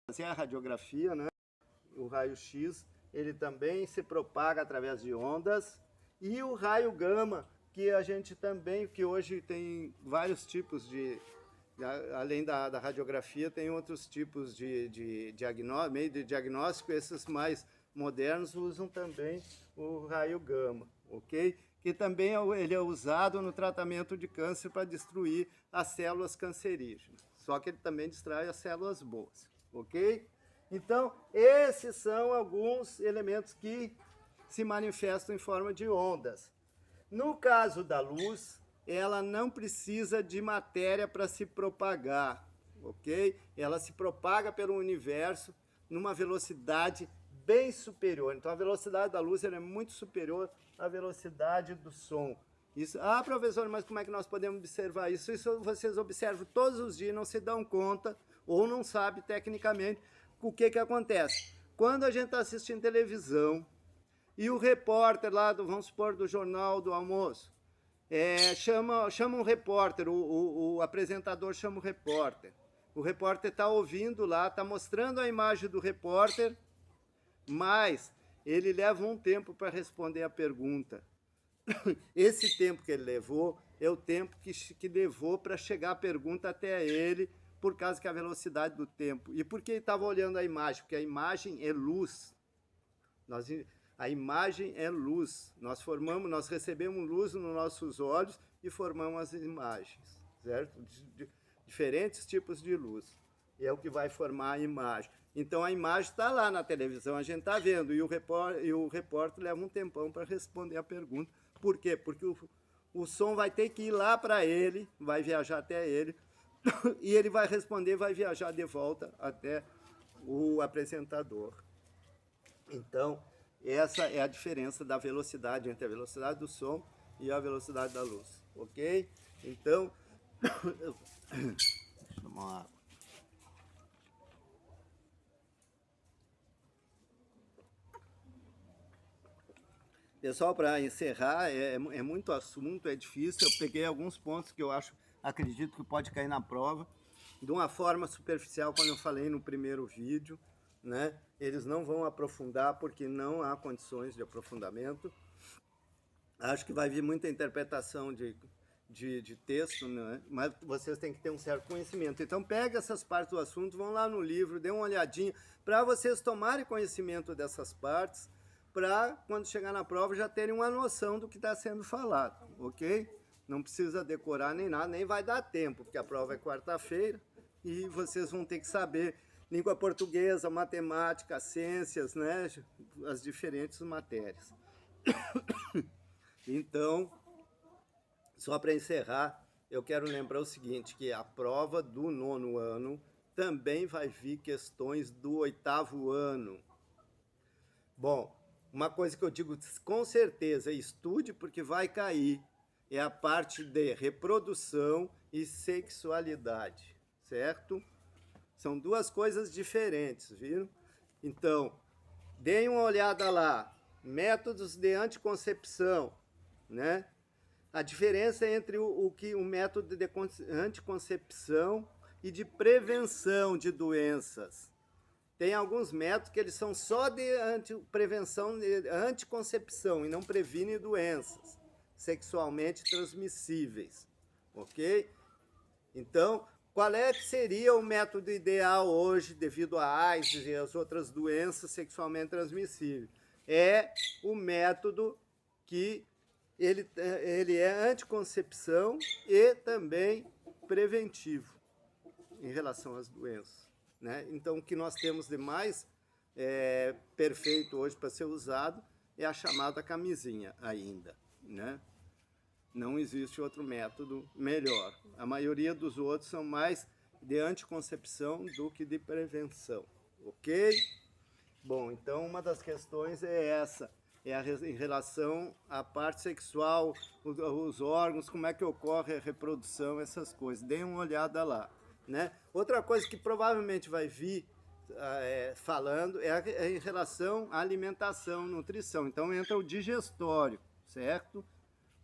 fazer a radiografia, né? O raio-x, ele também se propaga através de ondas, e o raio gama, que a gente também, que hoje tem vários tipos de, além da radiografia, tem outros tipos de diagnóstico, meio de diagnóstico, esses mais modernos usam também o raio gama, ok? Que também ele é usado no tratamento de câncer para destruir as células cancerígenas, só que ele também destrói as células boas, ok? Então, esses são alguns elementos que se manifestam em forma de ondas. No caso da luz, ela não precisa de matéria para se propagar, ok? Ela se propaga pelo universo numa velocidade bem superior. Então, a velocidade da luz é muito superior à velocidade do som. Isso, professor, mas como é que nós podemos observar isso? Isso vocês observam todos os dias, não se dão conta ou não sabem tecnicamente o que acontece. Quando a gente está assistindo televisão e o repórter lá, vamos supor, do Jornal do Almoço, chama um repórter, o apresentador chama o repórter está ouvindo lá, está mostrando a imagem do repórter, mas ele leva um tempo para responder a pergunta. Esse tempo que ele levou é o tempo que levou para chegar a pergunta até ele, por causa que a velocidade do tempo. E por que ele estava olhando a imagem? Porque a imagem é luz. A imagem é luz. Nós recebemos luz nos nossos olhos e formamos as imagens, certo? Diferentes tipos de luz. E é o que vai formar a imagem. Então a imagem está lá na televisão, a gente está vendo, e o repórter leva um tempão para responder a pergunta. Por quê? Porque o som vai ter que ir lá para ele, vai viajar até ele, e ele vai responder, vai viajar de volta até o apresentador. Então, essa é a diferença da velocidade entre a velocidade do som e a velocidade da luz, ok? Então, deixa eu tomar uma água. Pessoal, para encerrar, é muito assunto, é difícil. Eu peguei alguns pontos que eu acredito que pode cair na prova, de uma forma superficial, quando eu falei no primeiro vídeo, né? Eles não vão aprofundar porque não há condições de aprofundamento. Acho que vai vir muita interpretação de texto, né? Mas vocês têm que ter um certo conhecimento. Então, pega essas partes do assunto, vão lá no livro, dê uma olhadinha, para vocês tomarem conhecimento dessas partes, para, quando chegar na prova, já terem uma noção do que está sendo falado, ok? Não precisa decorar nem nada, nem vai dar tempo, porque a prova é quarta-feira e vocês vão ter que saber língua portuguesa, matemática, ciências, né? As diferentes matérias. Então, só para encerrar, eu quero lembrar o seguinte, que a prova do 9º ano também vai vir questões do 8º ano. Bom, uma coisa que eu digo com certeza, estude porque vai cair, é a parte de reprodução e sexualidade, certo? São duas coisas diferentes, viram? Então, deem uma olhada lá, métodos de anticoncepção, né? A diferença entre o método de anticoncepção e de prevenção de doenças. Tem alguns métodos que eles são só de prevenção, de anticoncepção, e não previnem doenças sexualmente transmissíveis, ok? Então, qual que seria o método ideal hoje, devido à AIDS e às outras doenças sexualmente transmissíveis? É o método que ele é anticoncepção e também preventivo em relação às doenças, né? Então, o que nós temos de mais perfeito hoje para ser usado é a chamada camisinha ainda, né? Não existe outro método melhor. A maioria dos outros são mais de anticoncepção do que de prevenção, ok? Bom, então uma das questões é essa, em relação à parte sexual, os órgãos, como é que ocorre a reprodução, essas coisas. Deem uma olhada lá, né? Outra coisa que provavelmente vai vir falando é em relação à alimentação, nutrição. Então entra o digestório, certo?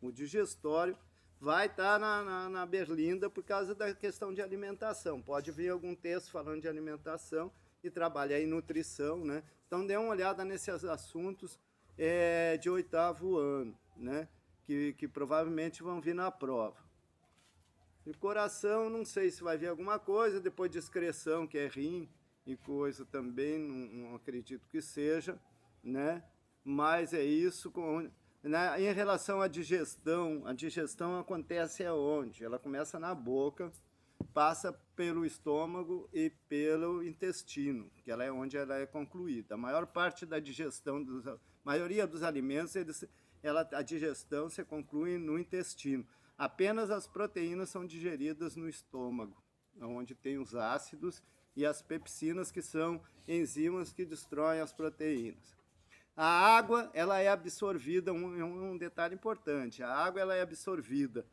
O digestório vai estar na berlinda por causa da questão de alimentação. Pode vir algum texto falando de alimentação e trabalha em nutrição, né? Então dê uma olhada nesses assuntos de 8º ano, né? Que provavelmente vão vir na prova. E coração, não sei se vai vir alguma coisa, depois de excreção, que é rim e coisa também, não acredito que seja, né? Mas é isso. Né? Em relação à digestão, a digestão acontece aonde? Ela começa na boca, passa pelo estômago e pelo intestino, que ela é onde ela é concluída. A maior parte da digestão, maioria dos alimentos, a digestão se conclui no intestino. Apenas as proteínas são digeridas no estômago, onde tem os ácidos e as pepsinas, que são enzimas que destroem as proteínas. A água, ela é absorvida, um detalhe importante, a água ela é absorvida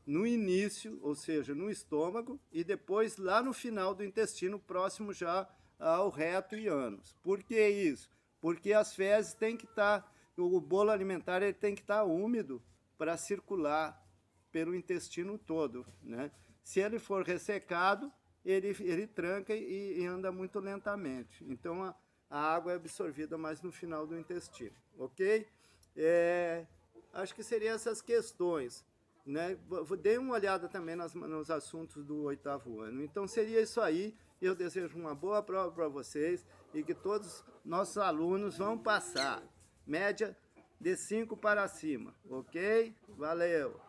no início, ou seja, no estômago, e depois lá no final do intestino, próximo já ao reto e ânus. Por que isso? Porque as fezes têm que estar, o bolo alimentar ele tem que estar úmido para circular pelo intestino todo, né? Se ele for ressecado, ele tranca e anda muito lentamente. Então, a água é absorvida mais no final do intestino, ok? Acho que seriam essas questões, né? Dei uma olhada também nos assuntos do 8º ano. Então, seria isso aí. Eu desejo uma boa prova para vocês e que todos nossos alunos vão passar. Média de 5 para cima, ok? Valeu!